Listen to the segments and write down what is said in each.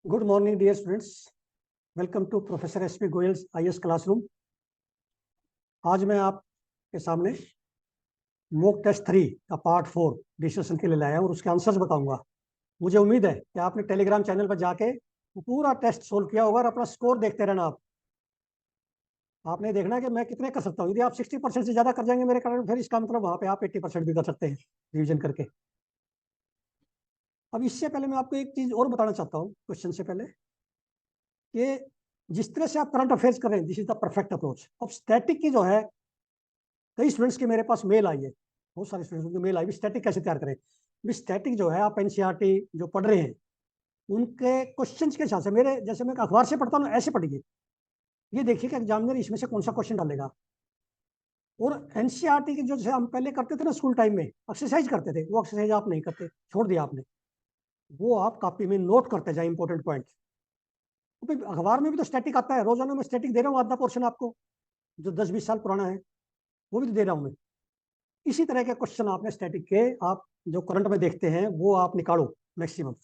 Good morning dear students, welcome to professor S P Goyal IAS classroom. आज मैं आपके सामने मॉक टेस्ट 3 का पार्ट 4 डिस्कशन के लिए लाया हूं और उसके आंसर्स बताऊंगा। मुझे उम्मीद है कि आपने टेलीग्राम चैनल पर जाके वो पूरा टेस्ट सोल्व किया होगा और अपना स्कोर देखते रहना। आपने देखना कि मैं कितने कर सकता हूँ। यदि आप 60% से ज्यादा कर जाएंगे मेरे कारण, फिर इसका मतलब वहां पे आप 80% भी कर सकते हैं रिविजन करके। अब इससे पहले मैं आपको एक चीज और बताना चाहता हूँ क्वेश्चन से पहले, कि जिस तरह से आप करंट अफेयर्स कर रहे हैं, this is the perfect approach. अब स्टैटिक की जो है, कई स्टूडेंट्स के मेरे पास मेल आई है, बहुत सारे स्टूडेंट्स की मेल आई भी स्टैटिक कैसे तैयार करें। भी स्टैटिक जो है, आप एनसीईआरटी जो पढ़ रहे हैं उनके क्वेश्चंस के हिसाब से, मेरे जैसे मैं अखबार से पढ़ता हूँ ऐसे पढ़िए। ये देखिए कि एग्जामिनर इसमें से कौन सा क्वेश्चन डालेगा। और एनसीईआरटी के जो जैसे हम पहले करते थे ना स्कूल टाइम में, एक्सरसाइज करते थे, वो एक्सरसाइज आप नहीं करते, छोड़ दिया आपने। वो आप कॉपी में नोट करते जाए इंपॉर्टेंट पॉइंट। अखबार में भी तो स्टैटिक आता है, रोजाना मैं स्टैटिक दे रहा हूँ आधा पोर्शन आपको, जो 10-20 साल पुराना है वो भी तो दे रहा हूँ मैं। इसी तरह के क्वेश्चन आपने स्टैटिक के, आप जो करंट में देखते हैं वो आप निकालो मैक्सिमम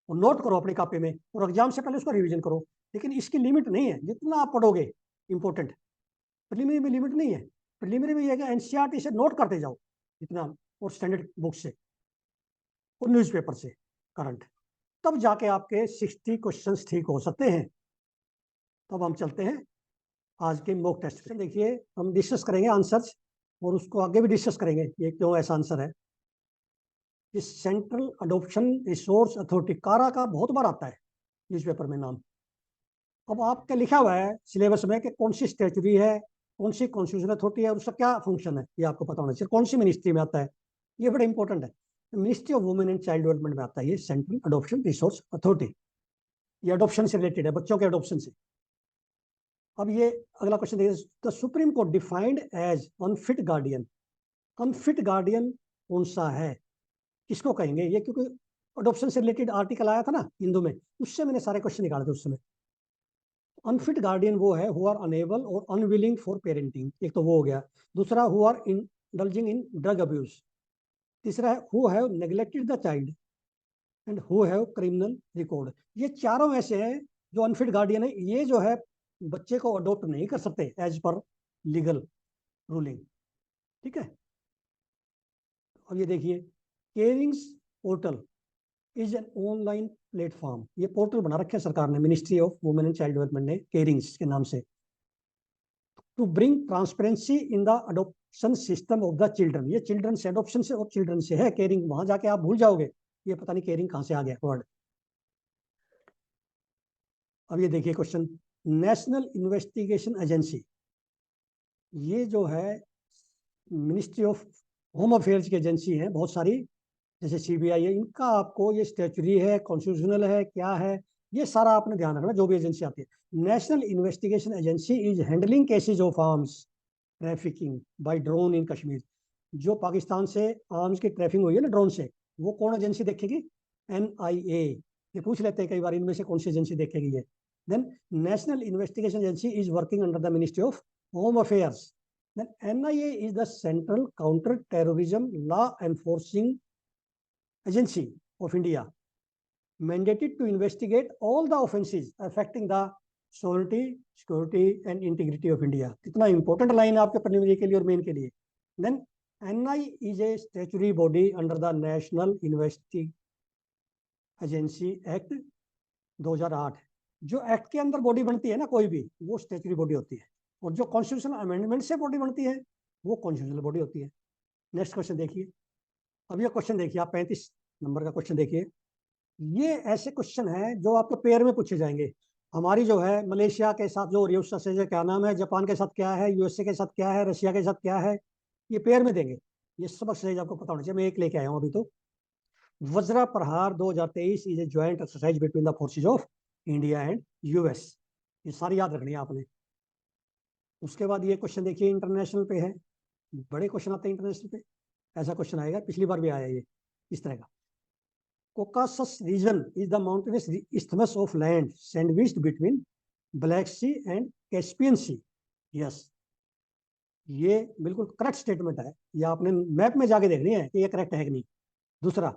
और नोट करो अपनी कॉपी में, और एग्जाम से पहले उसको रिवीजन करो। लेकिन इसकी लिमिट नहीं है, जितना आप पढ़ोगे इंपॉर्टेंट। प्रीलिमिनरी में लिमिट नहीं है। प्रीलिमिनरी में यह है कि एनसीईआरटी से नोट करते जाओ जितना, और स्टैंडर्ड बुक से और न्यूज़पेपर से करंट, तब जाके आपके 60 क्वेश्चंस ठीक हो सकते हैं। तब हम चलते हैं आज के मॉक टेस्ट पे। देखिए, हम डिस्कस करेंगे आंसर्स और उसको आगे भी डिस्कस करेंगे ये क्यों ऐसा आंसर है। ये सेंट्रल अडोप्शन रिसोर्स अथॉरिटी, कारा का बहुत बार आता है न्यूज़पेपर में नाम। अब आपके लिखा हुआ है सिलेबस में कि कौन सी स्टेचुरी है, कौन सी कॉन्स्टिट्यूशनल अथॉरिटी है और उसका क्या फंक्शन है, ये आपको पता होना चाहिए। कौन सी मिनिस्ट्री में आता है, ये बड़ा इंपॉर्टेंट है। Ministry of Women and Child development में आता है ये सेंट्रल अडोप्शन रिसोर्स अथॉरिटी। ये अडोप्शन से रिलेटेड है, बच्चों के अडोप्शन से। अब ये अगला क्वेश्चन देखिए, the Supreme Court defined as unfit guardian. Unfit guardian कौन सा है, किसको कहेंगे ये, क्योंकि अडोप्शन से रिलेटेड आर्टिकल आया था ना हिंदू में, उससे मैंने सारे क्वेश्चन निकाले थे उस समय। अनफिट गार्डियन वो है हु आर अनेबल और अनविलिंग फॉर पेरेंटिंग, एक तो वो हो गया। दूसरा who are indulging in drug abuse. तीसरा है who have neglected the child and who have criminal record. ये चारों ऐसे हैं जो अनफिट गार्डियन है। ये जो है बच्चे को अडोप्ट नहीं कर सकते एज पर लीगल रूलिंग। ठीक है। अब ये देखिए, CARINGS portal is an online platform. ये पोर्टल बना रखे सरकार ने, Ministry of Women and Child Development ने, केयरिंग्स के नाम से, to bring transparency in the adoption system of the children. ये चिल्ड्रन से, अडोप्शन से और चिल्ड्रन से है केयरिंग। वहां जाके आप भूल जाओगे, ये पता नहीं केयरिंग कहां से आ गया वर्ड। अब ये देखिए क्वेश्चन, नेशनल इन्वेस्टिगेशन एजेंसी, ये जो है मिनिस्ट्री ऑफ होम अफेयर्स की एजेंसी है बहुत सारी, जैसे सीबीआई है, इनका आपको ये स्टेचुरी है, कॉन्स्टिट्यूशनल है, क्या है, ये सारा आपने ध्यान रखना जो भी एजेंसी आती है। National investigation agency is handling cases of arms trafficking by drone in Kashmir. जो पाकिस्तान से आर्म्स की ट्रैफिकिंग हुई है ना ड्रोन से, वो कौन एजेंसी देखेगी? एनआईए। ये पूछ लेते हैं कई बार, इनमें से कौन सी एजेंसी देखेगी ये। Then national investigation agency is working under the ministry of home affairs. Then NIA is the central counter terrorism law enforcing agency of India, mandated to investigate all the offences affecting the sovereignty, security and integrity of India। कितना important line है आपके preliminary के लिए और main के लिए। Then NI is a statutory body under the national investigation agency act 2008। जो act के अंदर बॉडी बनती है ना कोई भी, वो स्टेचुरी बॉडी होती है, और जो कॉन्स्टिट्यूशनल अमेंडमेंट से बॉडी बनती है वो कॉन्स्टिट्यूशनल बॉडी होती है। नेक्स्ट क्वेश्चन देखिए। अब ये क्वेश्चन देखिए आप, 35 नंबर का क्वेश्चन देखिए। ये ऐसे क्वेश्चन है जो आपको पेयर में पूछे जाएंगे। हमारी जो है मलेशिया के साथ जो हो रही है उसका से क्या नाम है, जापान के साथ क्या है, यूएसए के साथ क्या है, रशिया के साथ क्या है, ये पेयर में देंगे। ये सबक सही आपको पता होना चाहिए। मैं एक लेके आया हूँ अभी तो। वज्रा प्रहार 2023 is a joint exercise between the forces of India and US. ये सारी याद रखनी है आपने। उसके बाद ये क्वेश्चन देखिए, इंटरनेशनल पे है, बड़े क्वेश्चन आते हैं इंटरनेशनल पे। ऐसा क्वेश्चन आएगा, पिछली बार भी आया ये इस तरह का। Caucasus region is the mountainous isthmus of land sandwiched between Black Sea and Caspian Sea। Yes, ये बिल्कुल करेक्ट स्टेटमेंट है। ये आपने मैप में जाके देखनी है कि ये करेक्ट है कि नहीं। दूसरा,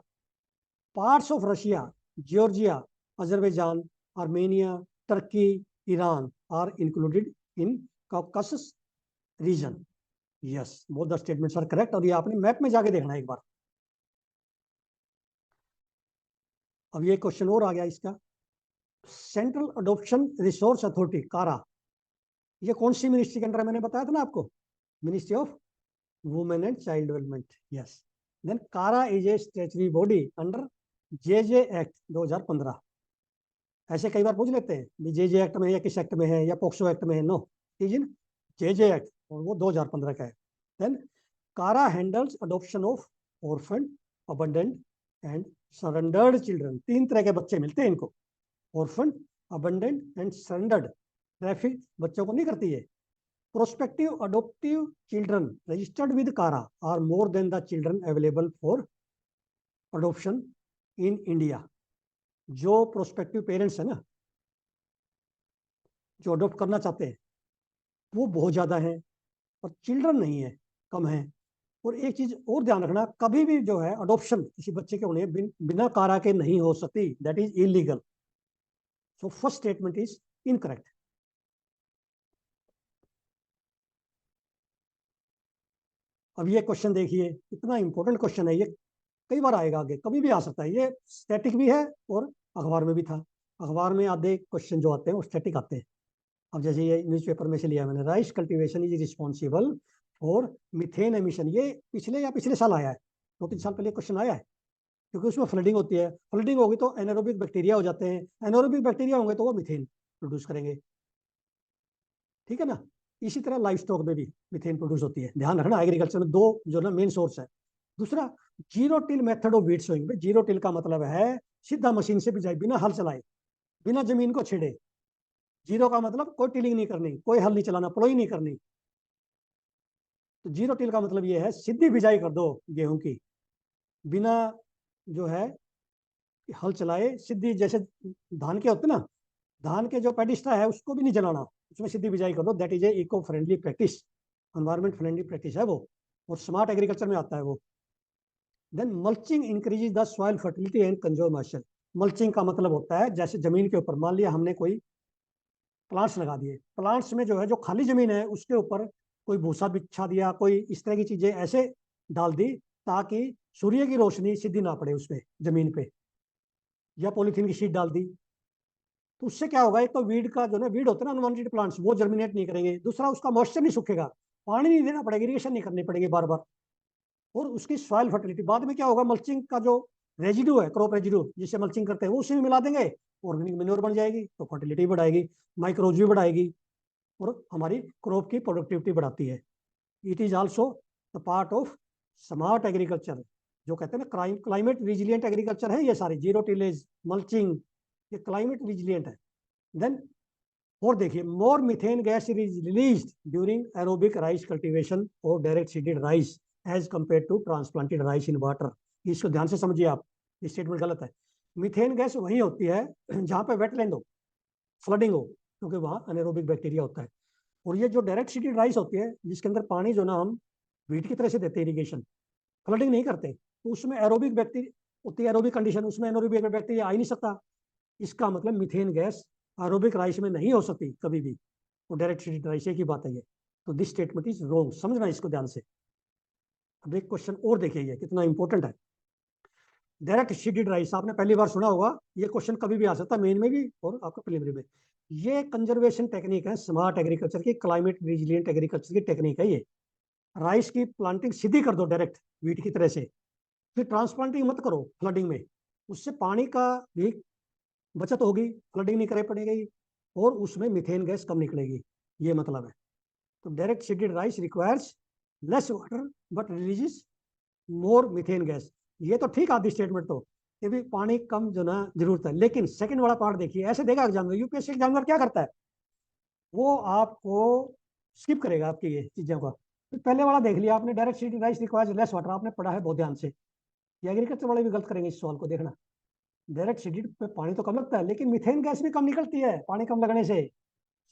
parts of Russia, Georgia Azerbaijan, Armenia, Turkey, Iran are included in Caucasus region. Yes, both the statements are correct. और ये आपने मैप में जाके देखना है एक बार. अब ये क्वेश्चन और आ गया इसका. सेंट्रल अडॉप्शन रिसोर्स अथॉरिटी कारा, ये कौन सी मिनिस्ट्री के अंदर मैंने बताया था ना आपको, Ministry of Women and Child Development. Yes, then CARA is a statutory body under JJ Act 2015. ऐसे कई बार पूछ लेते हैं जेजे एक्ट में या किस एक्ट में है या पोक्सो एक्ट में है. No, is in JJ Act और वो 2015 का है. Then CARA handles adoption of orphan, abandoned and surrendered children. 3 तरह के बच्चे मिलते हैं इनको, orphan, abandoned and surrendered. Traffic बच्चों को नहीं करती है. Prospective adoptive children registered with CARA are more than the children available for adoption in India. जो प्रोस्पेक्टिव पेरेंट्स है ना, जो अडोप्ट करना चाहते हैं, वो बहुत ज्यादा है और चिल्ड्रन नहीं है, कम है. और एक चीज और ध्यान रखना, कभी भी जो है अडोप्शन किसी बच्चे के होने बिना कारा के नहीं हो सकती. That is illegal. So first statement is incorrect. अब ये क्वेश्चन देखिए, इतना इंपॉर्टेंट क्वेश्चन है ये, कई बार आएगा आगे, कभी भी आ सकता है. ये स्टैटिक भी है और अखबार में भी था. अखबार में आधे क्वेश्चन जो आते हैं वो स्टैटिक आते हैं. अब जैसे ये न्यूज़पेपर में से लिया मैंने, rice cultivation is responsible for methane emission. ये पिछले साल आया है, 2-3 साल पहले क्वेश्चन आया है, क्योंकि उसमें फ्लडिंग होती है. फ्लडिंग होगी तो एनारोबिक बैक्टीरिया हो जाते हैं, एनारोबिक बैक्टीरिया होंगे तो वो मिथेन प्रोड्यूस करेंगे. ठीक है ना. इसी तरह लाइफ स्टॉक में भी मिथेन प्रोड्यूस होती है. ध्यान रखना, एग्रीकल्चर में 2 जो ना मेन सोर्स है. दूसरा, zero till method of weed sowing. Zero till का मतलब है सीधा मशीन से बिजाई, बिना हल चलाए, बिना जमीन को छेड़े. जीरो का मतलब कोई टिलिंग नहीं करनी, कोई हल नहीं चलाना, प्लोई नहीं करनी. तो जीरो टिल का मतलब ये है सीधी बिजाई कर दो गेहूं की, बिना जो है हल चलाए. सीधी, जैसे धान के होते ना, धान के जो पेडिस्टा है उसको भी नहीं जलाना, उसमें सीधी बिजाई कर दो. That is a eco friendly practice, environment friendly practice है वो, और स्मार्ट एग्रीकल्चर में आता है वो. Then mulching increases the soil fertility and conserve moisture. Mulching का मतलब होता है, जैसे जमीन के ऊपर मान लिया हमने कोई प्लांट्स लगा दिए, प्लांट्स में जो है जो खाली जमीन है उसके ऊपर कोई भूसा बिछा दिया, कोई इस तरह की चीजें ऐसे डाल दी ताकि सूर्य की रोशनी सीधी ना पड़े उस पर, जमीन पे, या पॉलीथीन की शीट डाल दी. तो उससे क्या होगा, एक तो वीड का जो ना, वीड होता है ना अनवांटेड प्लांट्स, वो जर्मिनेट नहीं करेंगे. दूसरा, उसका मॉइस्चर नहीं सूखेगा, पानी नहीं देना पड़ेगा, इरिगेशन नहीं करनी पड़ेगी बार बार. और उसकी सॉइल फर्टिलिटी, बाद में क्या होगा, मल्चिंग का जो रेजिडू है, क्रॉप रेजिडू जिससे मल्चिंग करते हैं, वो उसी में मिला देंगे, ऑर्गेनिक मैन्योर बन जाएगी, तो फर्टिलिटी बढ़ाएगी, माइक्रोज भी बढ़ाएगी, और हमारी क्रॉप की प्रोडक्टिविटी बढ़ाती है. It is also the part of smart agriculture, जो कहते हैं ना क्लाइमेट रिजिलियंट एग्रीकल्चर है. ये सारी जीरो टिलेज, मल्चिंग, ये क्लाइमेट रिजिलियंट है. देन और देखिए, more methane gas is release during aerobic rice cultivation और direct seeded rice as compare to transplanted rice in water. इसको ध्यान से समझिए आप, ये स्टेटमेंट गलत है. मिथेन गैस वही होती है जहां पे वेटलैंड हो, फ्लडिंग हो, क्योंकि वहां अनेरोबिक बैक्टीरिया होता है. और ये जो डायरेक्ट सीडेड राइस होती है, जिसके अंदर पानी जो ना हम वीट की तरह से देते हैं इरीगेशन, फ्लडिंग नहीं करते, तो उसमें एरोबिक बैक्टीरिया होती है, एरोबिक कंडीशन, उसमें एनोरोबिक बैक्टीरिया आ ही नहीं सकता. इसका मतलब मीथेन गैस एरोबिक राइस में नहीं हो सकती कभी भी, वो डायरेक्ट सीडेड राइस की बात है ये. तो दिस स्टेटमेंट इज रॉन्ग, समझना इसको ध्यान से. अब एक क्वेश्चन और देखिए, ये कितना इंपॉर्टेंट है. डायरेक्ट सीडेड राइस आपने पहली बार सुना होगा, ये क्वेश्चन कभी भी आ सकता है, मेन में भी और आपका प्रीलिमिनरी में. ये कंजर्वेशन टेक्निक है स्मार्ट एग्रीकल्चर की, क्लाइमेट रिजिलियंट एग्रीकल्चर की टेक्निक है ये. राइस की प्लांटिंग सीधी कर दो डायरेक्ट वीट की तरह से, फिर ट्रांसप्लांटिंग मत करो फ्लडिंग में, उससे पानी का भी बचत होगी, फ्लडिंग नहीं करे पड़ेगी, और उसमें मिथेन गैस कम निकलेगी. ये मतलब है. तो direct seeded rice requires less water but releases more methane gas. ये तो ठीक आदि स्टेटमेंट, तो ये भी पानी कम जो ना जरूरत है. लेकिन सेकंड वाला पार्ट देखिए, ऐसे देगा एग्जाम, यूपीएससी एग्जामिनर क्या करता है, वो आपको स्किप करेगा आपकी ये चीजों का. तो पहले वाला देख लिया आपने, direct seeded rice requires less water, आपने पढ़ा है बहुत ध्यान से. ये एग्रीकल्चर वाले भी गलत करेंगे इस सवाल को, देखना. डायरेक्ट सीडेड पे पानी तो कम लगता है, लेकिन मिथेन गैस भी कम निकलती है पानी कम लगने से.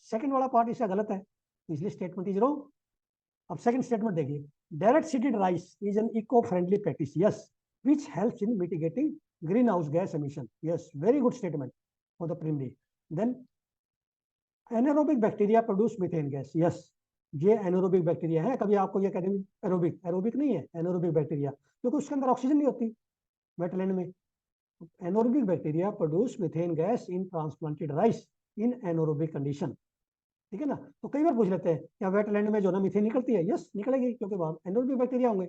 सेकंड वाला पार्ट इसका गलत है, इसलिए स्टेटमेंट इज रॉन्ग. अब सेकंड स्टेटमेंट देखिए, direct seeded rice is an eco friendly practice, yes, which helps in mitigating greenhouse gas emission. Yes, very good statement. of the primary. Then anaerobic bacteria produce methane gas. Yes, ये anaerobic bacteria है. कभी आपको ये कहते हैं aerobic, aerobic नहीं है, anaerobic bacteria, क्योंकि उसके अंदर ऑक्सीजन नहीं होती वेटलैंड में. Anaerobic bacteria produce methane gas in transplanted rice in anaerobic condition. ठीक है ना. तो कई बार पूछ लेते हैं क्या वेटलैंड में जो ना मीथेन निकलती है? यस, निकलेगी, क्योंकि वहां एनारोबिक बैक्टीरिया होंगे.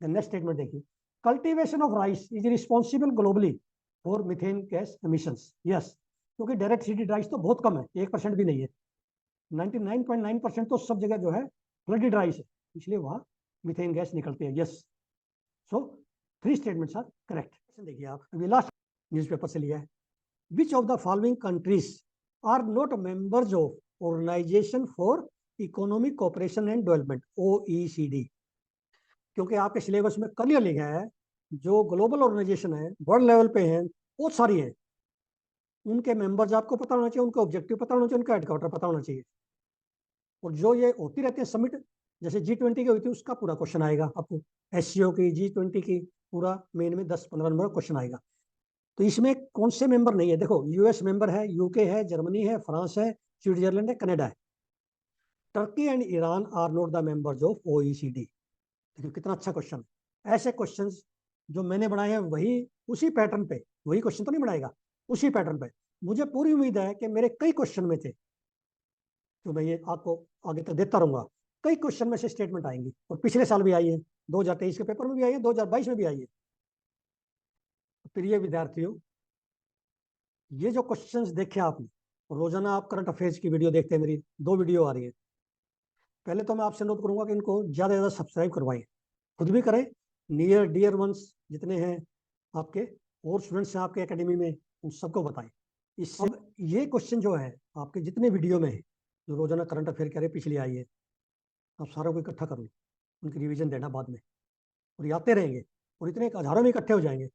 नेक्स्ट स्टेटमेंट देखिए, cultivation of rice is responsible globally for methane gas emissions. Yes, क्योंकि डायरेक्ट सीडेड राइस तो बहुत कम है, 1% भी नहीं है. 99.9% तो सब जगह जो है फ्लडेड राइस है, इसलिए वहां मीथेन गैस निकलती है. Yes, so 3 statements are correct. देखिए आप, अभी लास्ट न्यूज़पेपर से लिया है. Which of the following countries are not members of organisation for economic cooperation and development, OECD. क्योंकि आपके सिलेबस में क्लियर लिखा है जो ग्लोबल ऑर्गेनाइजेशन है, वर्ल्ड लेवल पे हैं, बहुत सारी है, उनके मेंबर्स आपको पता होना चाहिए, उनका ऑब्जेक्टिव पता होना चाहिए, उनका हेडक्वार्टर पता होना चाहिए. और जो ये होती रहती है समिट, जैसे G20 की हुई थी, उसका पूरा क्वेश्चन आएगा आपको. SCO की, G20 की, पूरा मेन में 10-15 नंबर क्वेश्चन आएगा. तो इसमें कौन से मेंबर नहीं है? देखो, US मेंबर है, UK है, जर्मनी है, फ्रांस है, स्विट्जरलैंड है, कनाडा है. Turkey and Iran are not the members of OECD. देखिए कितना अच्छा क्वेश्चन. ऐसे क्वेश्चंस जो मैंने बनाए हैं वही उसी पैटर्न पे, वही क्वेश्चन तो नहीं बनाएगा, उसी पैटर्न पे. मुझे पूरी उम्मीद है कि मेरे कई क्वेश्चन में थे, तो मैं ये आपको आगे तक देता रहूंगा. कई क्वेश्चन में से स्टेटमेंट आएंगी, और पिछले साल भी आई है, 2023 के पेपर में भी आई है, 2022 में भी आई है. प्रिय विद्यार्थियों, ये जो क्वेश्चंस देखे आपने, रोजाना आप करंट अफेयर्स की वीडियो देखते हैं, मेरी 2 वीडियो आ रही है. पहले तो मैं आपसे अनुरोध करूंगा कि इनको ज्यादा से ज्यादा सब्सक्राइब करवाएं, खुद भी करें, नियर डियर वंस जितने हैं आपके और स्टूडेंट्स हैं आपके एकेडमी में, उन सबको बताएं. इससे अब ये क्वेश्चन जो है आपके जितने वीडियो में है, जो रोजाना करंट अफेयर कह रहे पिछली आई है, आप सारों को इकट्ठा कर लो, उनकी रिवीजन देना बाद में, और ये आते रहेंगे, और इतने हजारों में इकट्ठे हो जाएंगे.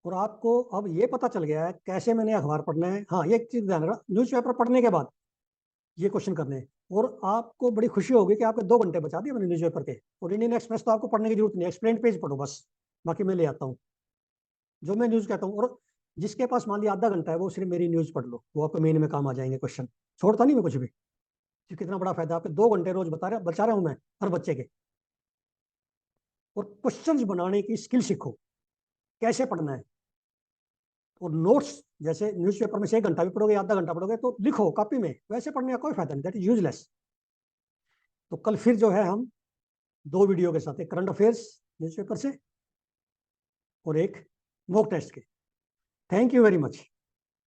और आपको अब ये पता चल गया है कैसे मैंने अखबार पढ़ना है. हाँ, ये चीज ध्यान रखना, न्यूज़पेपर पढ़ने के बाद ये क्वेश्चन करने हैं. और आपको बड़ी खुशी होगी कि आपके 2 घंटे बचा दिए मैंने न्यूज़पेपर के. और इंडियन एक्सप्रेस तो आपको पढ़ने की जरूरत नहीं, एक्सप्लेन पेज पढ़ो बस, बाकी मैं ले आता हूँ जो मैं न्यूज़ कहता हूँ. और जिसके पास मान लिया आधा घंटा है, वो सिर्फ मेरी न्यूज़ पढ़ लो, वो आपको मेन में काम आ जाएंगे क्वेश्चन. छोड़ता नहीं मैं कुछ भी. कितना बड़ा फायदा, आपके 2 घंटे रोज बचा रहा हूँ मैं हर बच्चे के. और क्वेश्चंस बनाने की स्किल सीखो, कैसे पढ़ना है. और नोट्स, जैसे न्यूज़पेपर में से 1 घंटा भी पढ़ोगे, आधा घंटा पढ़ोगे, तो लिखो कॉपी में, वैसे पढ़ने का कोई फायदा नहीं, दैट इज यूजलेस. तो कल फिर जो है हम 2 वीडियो के साथ, एक करंट अफेयर्स न्यूज़पेपर से और एक मॉक टेस्ट के. Thank you very much.